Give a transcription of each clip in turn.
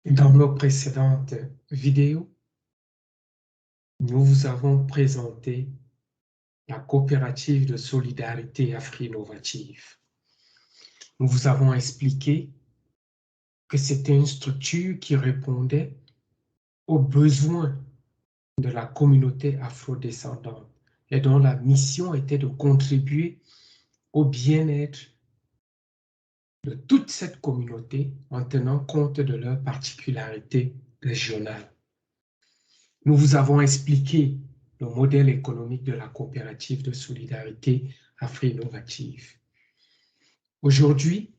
Dans nos précédentes vidéos, nous vous avons présenté la coopérative de solidarité Afri-Innovative. Nous vous avons expliqué que c'était une structure qui répondait aux besoins de la communauté afrodescendante et dont la mission était de contribuer au bien-être de toute cette communauté en tenant compte de leurs particularités régionales. Nous vous avons expliqué le modèle économique de la coopérative de solidarité Afri-Innovative. Aujourd'hui,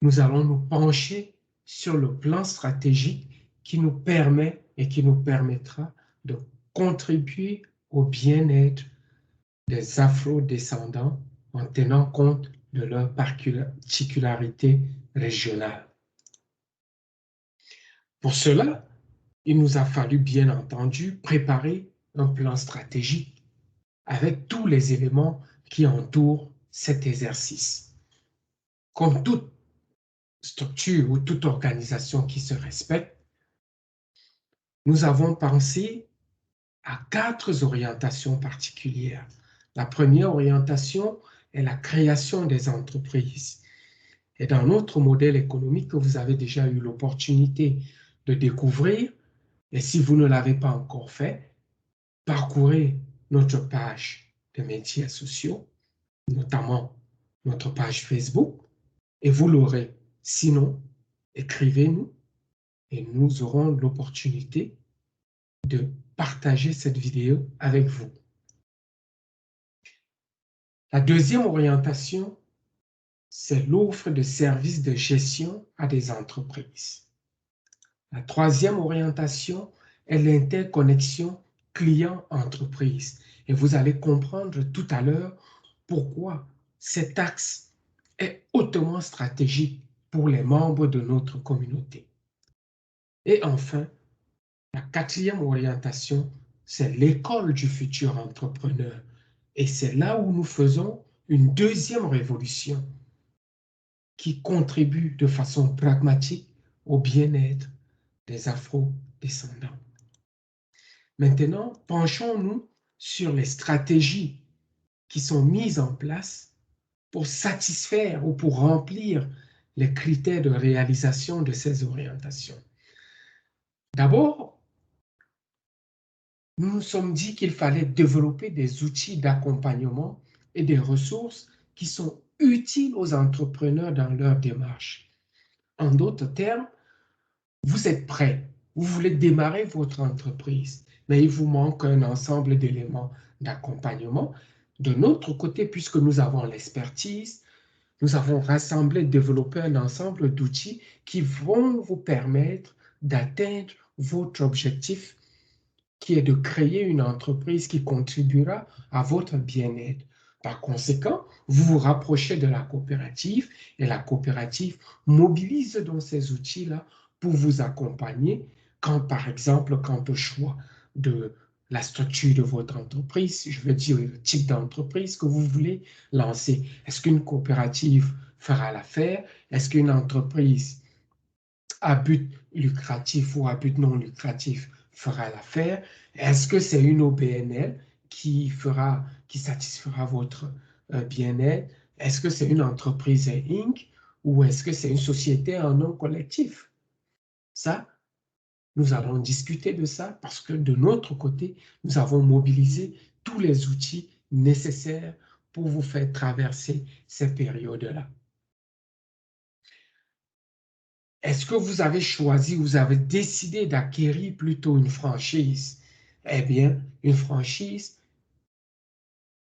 nous allons nous pencher sur le plan stratégique qui nous permet et qui nous permettra de contribuer au bien-être des afro-descendants en tenant compte de leurs particularités régionales. Pour cela, il nous a fallu bien entendu préparer un plan stratégique avec tous les éléments qui entourent cet exercice. Comme toute structure ou toute organisation qui se respecte, nous avons pensé à 4 orientations particulières. La première orientation est la création des entreprises. Et dans notre modèle économique que vous avez déjà eu l'opportunité de découvrir, et si vous ne l'avez pas encore fait, parcourez notre page de médias sociaux, notamment notre page Facebook, et vous l'aurez. Sinon, écrivez-nous et nous aurons l'opportunité de partager cette vidéo avec vous. La deuxième orientation, c'est l'offre de services de gestion à des entreprises. La troisième orientation est l'interconnexion client-entreprise. Et vous allez comprendre tout à l'heure pourquoi cet axe est hautement stratégique pour les membres de notre communauté. Et enfin, la quatrième orientation, c'est l'école du futur entrepreneur. Et c'est là où nous faisons une deuxième révolution qui contribue de façon pragmatique au bien-être des afro-descendants. Maintenant, penchons-nous sur les stratégies qui sont mises en place pour satisfaire ou pour remplir les critères de réalisation de ces orientations. D'abord, nous nous sommes dit qu'il fallait développer des outils d'accompagnement et des ressources qui sont utiles aux entrepreneurs dans leur démarche. En d'autres termes, vous êtes prêts, vous voulez démarrer votre entreprise, mais il vous manque un ensemble d'éléments d'accompagnement. De notre côté, puisque nous avons l'expertise, nous avons rassemblé, développé un ensemble d'outils qui vont vous permettre d'atteindre votre objectif, qui est de créer une entreprise qui contribuera à votre bien-être. Par conséquent, vous vous rapprochez de la coopérative et la coopérative mobilise donc ces outils-là pour vous accompagner quand, par exemple, quant au choix de la structure de votre entreprise, je veux dire le type d'entreprise que vous voulez lancer. Est-ce qu'une coopérative fera l'affaire? Est-ce qu'une entreprise à but lucratif ou à but non lucratif fera l'affaire? Est-ce que c'est une OBNL qui satisfera votre bien-être? Est-ce que c'est une entreprise Inc. ou est-ce que c'est une société en nom collectif? Ça, nous allons discuter de ça parce que de notre côté, nous avons mobilisé tous les outils nécessaires pour vous faire traverser ces périodes-là. Est-ce que vous avez choisi, vous avez décidé d'acquérir plutôt une franchise? Eh bien, une franchise,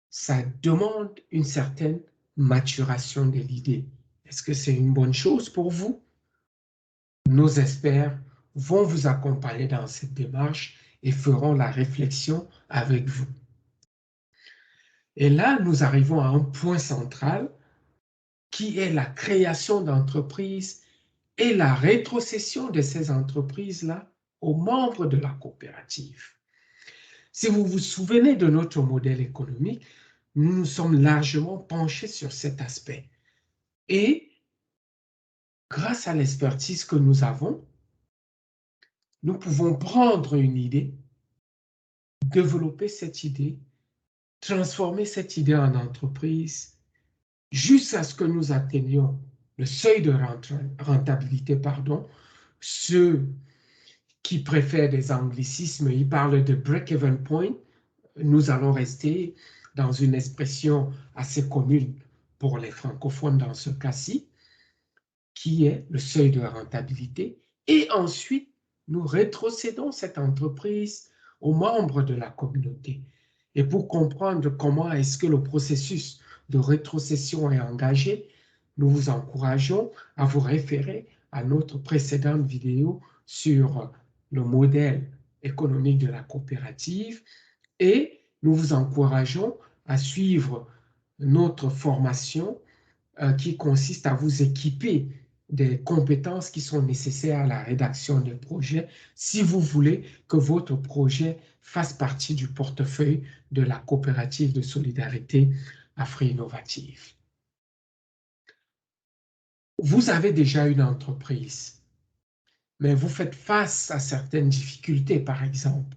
ça demande une certaine maturation de l'idée. Est-ce que c'est une bonne chose pour vous? Nos experts vont vous accompagner dans cette démarche et feront la réflexion avec vous. Et là, nous arrivons à un point central qui est la création d'entreprises et la rétrocession de ces entreprises-là aux membres de la coopérative. Si vous vous souvenez de notre modèle économique, nous nous sommes largement penchés sur cet aspect. Et grâce à l'expertise que nous avons, nous pouvons prendre une idée, développer cette idée, transformer cette idée en entreprise, jusqu'à ce que nous atteignions le seuil de rentabilité, Ceux qui préfèrent des anglicismes, ils parlent de break-even point. Nous allons rester dans une expression assez commune pour les francophones dans ce cas-ci, qui est le seuil de rentabilité. Et ensuite, nous rétrocédons cette entreprise aux membres de la communauté. Et pour comprendre comment est-ce que le processus de rétrocession est engagé, nous vous encourageons à vous référer à notre précédente vidéo sur le modèle économique de la coopérative et nous vous encourageons à suivre notre formation qui consiste à vous équiper des compétences qui sont nécessaires à la rédaction des projets si vous voulez que votre projet fasse partie du portefeuille de la coopérative de solidarité Afri-Innovative. Vous avez déjà une entreprise, mais vous faites face à certaines difficultés, par exemple.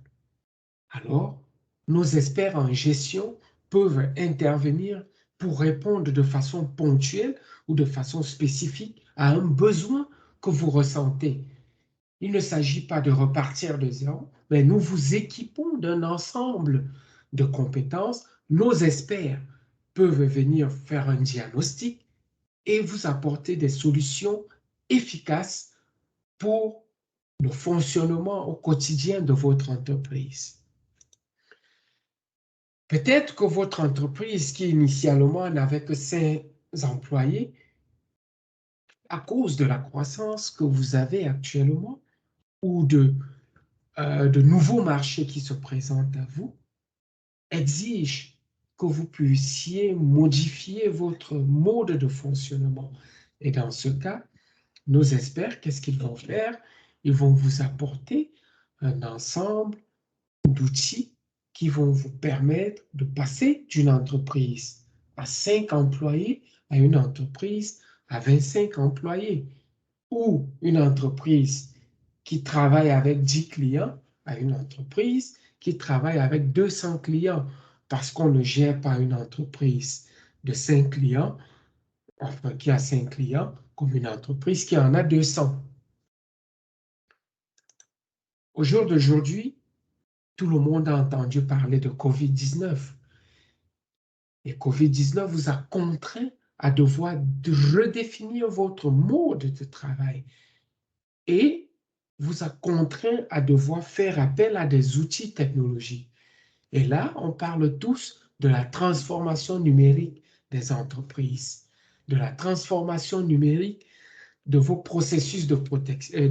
Alors, nos experts en gestion peuvent intervenir pour répondre de façon ponctuelle ou de façon spécifique à un besoin que vous ressentez. Il ne s'agit pas de repartir de zéro, mais nous vous équipons d'un ensemble de compétences. Nos experts peuvent venir faire un diagnostic et vous apporter des solutions efficaces pour le fonctionnement au quotidien de votre entreprise. Peut-être que votre entreprise, qui initialement n'avait que 5 employés, à cause de la croissance que vous avez actuellement ou de nouveaux marchés qui se présentent à vous, exige que vous puissiez modifier votre mode de fonctionnement. Et dans ce cas, nos experts, qu'est-ce qu'ils vont faire? Ils vont vous apporter un ensemble d'outils qui vont vous permettre de passer d'une entreprise à 5 employés à une entreprise à 25 employés ou une entreprise qui travaille avec 10 clients à une entreprise qui travaille avec 200 clients parce qu'on ne gère pas une entreprise de 5 clients, enfin qui a 5 clients, comme une entreprise qui en a 200. Au jour d'aujourd'hui, tout le monde a entendu parler de COVID-19. Et COVID-19 vous a contraint à devoir redéfinir votre mode de travail et vous a contraint à devoir faire appel à des outils technologiques. Et là, on parle tous de la transformation numérique des entreprises, de la transformation numérique de vos processus de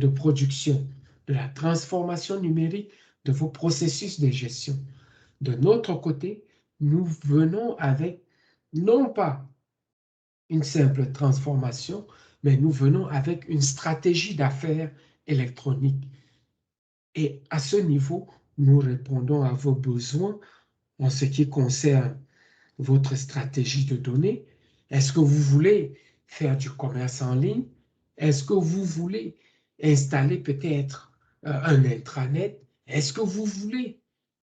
production, de la transformation numérique de vos processus de gestion. De notre côté, nous venons avec non pas une simple transformation, mais nous venons avec une stratégie d'affaires électronique. Et à ce niveau, nous répondons à vos besoins en ce qui concerne votre stratégie de données. Est-ce que vous voulez faire du commerce en ligne? Est-ce que vous voulez installer peut-être un intranet? Est-ce que vous voulez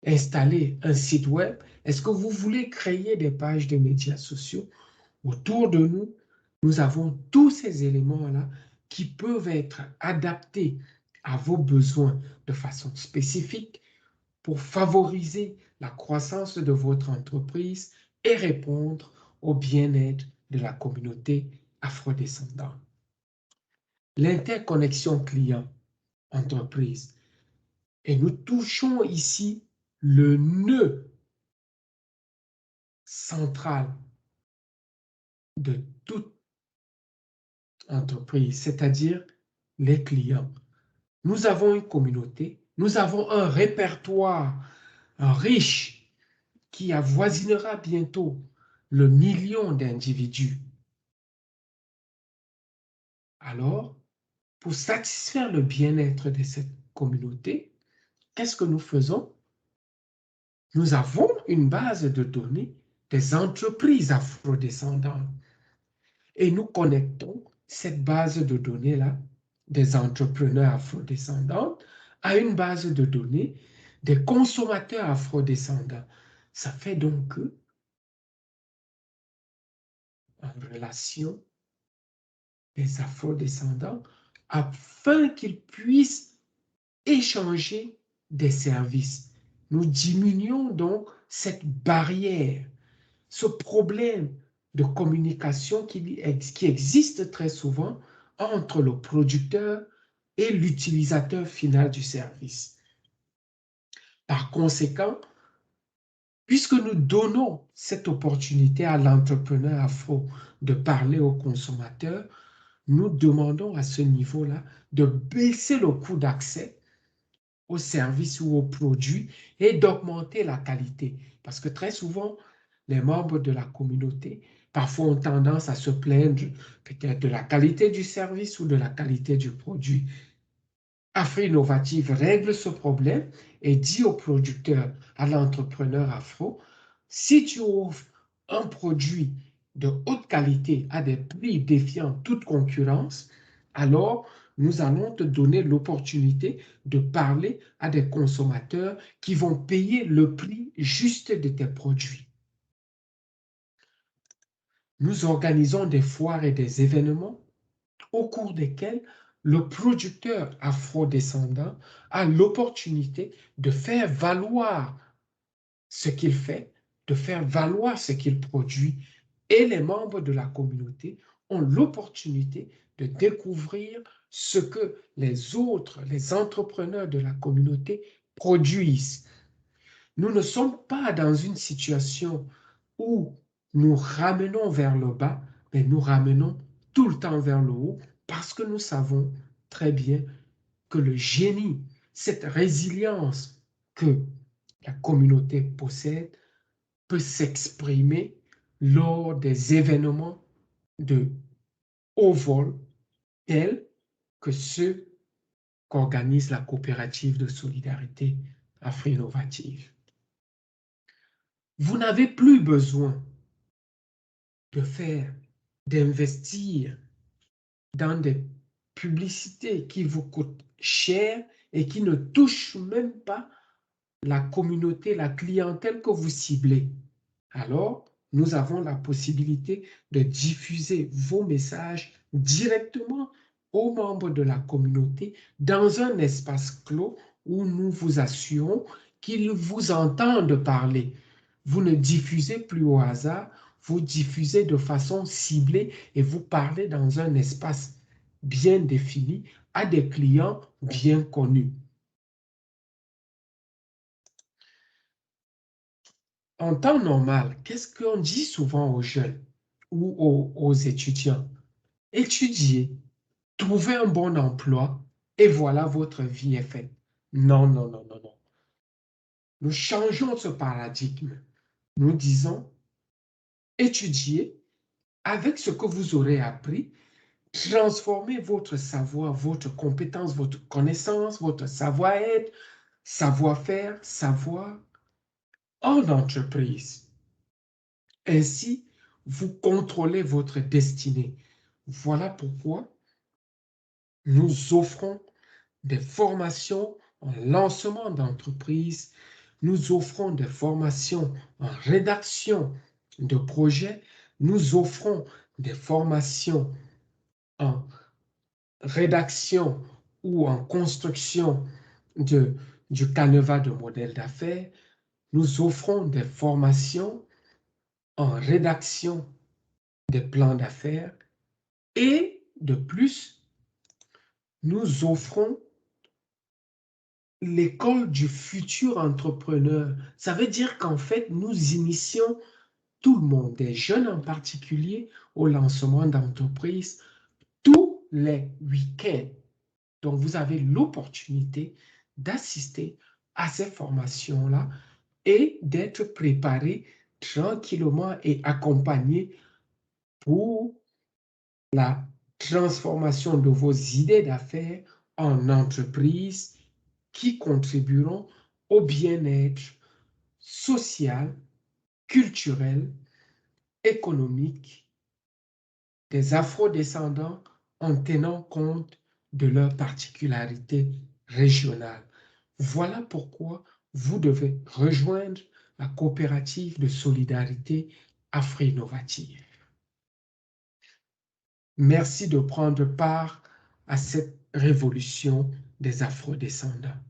installer un site web? Est-ce que vous voulez créer des pages de médias sociaux? Autour de nous, nous avons tous ces éléments-là qui peuvent être adaptés à vos besoins de façon spécifique pour favoriser la croissance de votre entreprise et répondre au bien-être de la communauté afrodescendante. L'interconnexion client-entreprise. Et nous touchons ici le nœud central de toute entreprise, c'est-à-dire les clients. Nous avons une communauté, nous avons un répertoire riche qui avoisinera bientôt le million d'individus. Alors, pour satisfaire le bien-être de cette communauté, qu'est-ce que nous faisons? Nous avons une base de données des entreprises afrodescendantes et nous connectons cette base de données-là des entrepreneurs afrodescendants à une base de données des consommateurs afrodescendants. Ça fait donc que, en relation des afrodescendants, afin qu'ils puissent échanger des services. Nous diminuons donc cette barrière, ce problème de communication qui existe très souvent entre le producteur et l'utilisateur final du service. Par conséquent, puisque nous donnons cette opportunité à l'entrepreneur afro de parler aux consommateurs, nous demandons à ce niveau-là de baisser le coût d'accès aux services ou aux produits et d'augmenter la qualité. Parce que très souvent, les membres de la communauté parfois ont tendance à se plaindre peut-être de la qualité du service ou de la qualité du produit. Afro Innovative règle ce problème et dit au producteur, à l'entrepreneur afro, si tu offres un produit de haute qualité à des prix défiant toute concurrence, alors nous allons te donner l'opportunité de parler à des consommateurs qui vont payer le prix juste de tes produits. Nous organisons des foires et des événements au cours desquels le producteur afrodescendant a l'opportunité de faire valoir ce qu'il fait, de faire valoir ce qu'il produit, et les membres de la communauté ont l'opportunité de découvrir ce que les autres, les entrepreneurs de la communauté produisent. Nous ne sommes pas dans une situation où nous ramenons vers le bas, mais nous ramenons tout le temps vers le haut parce que nous savons très bien que le génie, cette résilience que la communauté possède, peut s'exprimer lors des événements de haut vol tels que ceux qu'organise la coopérative de solidarité Afro-Innovative. Vous n'avez plus besoin de faire, d'investir dans des publicités qui vous coûtent cher et qui ne touchent même pas la communauté, la clientèle que vous ciblez. Alors, nous avons la possibilité de diffuser vos messages directement aux membres de la communauté dans un espace clos où nous vous assurons qu'ils vous entendent parler. Vous ne diffusez plus au hasard, vous diffusez de façon ciblée et vous parlez dans un espace bien défini à des clients bien connus. En temps normal, qu'est-ce qu'on dit souvent aux jeunes ou aux étudiants? Étudiez, trouvez un bon emploi et voilà, votre vie est faite. Non, non, non, non, non. Nous changeons ce paradigme. Nous disons, étudiez avec ce que vous aurez appris, transformez votre savoir, votre compétence, votre connaissance, votre savoir-être, savoir-faire, savoir en entreprise. Ainsi, vous contrôlez votre destinée. Voilà pourquoi nous offrons des formations en lancement d'entreprise, nous offrons des formations en rédaction de projets, nous offrons des formations en rédaction ou en construction du canevas de modèle d'affaires, nous offrons des formations en rédaction des plans d'affaires et de plus, nous offrons l'école du futur entrepreneur. Ça veut dire qu'en fait, nous initions tout le monde, des jeunes en particulier, au lancement d'entreprises tous les week-ends. Donc, vous avez l'opportunité d'assister à ces formations-là et d'être préparé tranquillement et accompagné pour la transformation de vos idées d'affaires en entreprises qui contribueront au bien-être social, culturel, économique des afro-descendants en tenant compte de leurs particularités régionales. Voilà pourquoi vous devez rejoindre la coopérative de solidarité Afro-Innovative. Merci de prendre part à cette révolution des afro-descendants.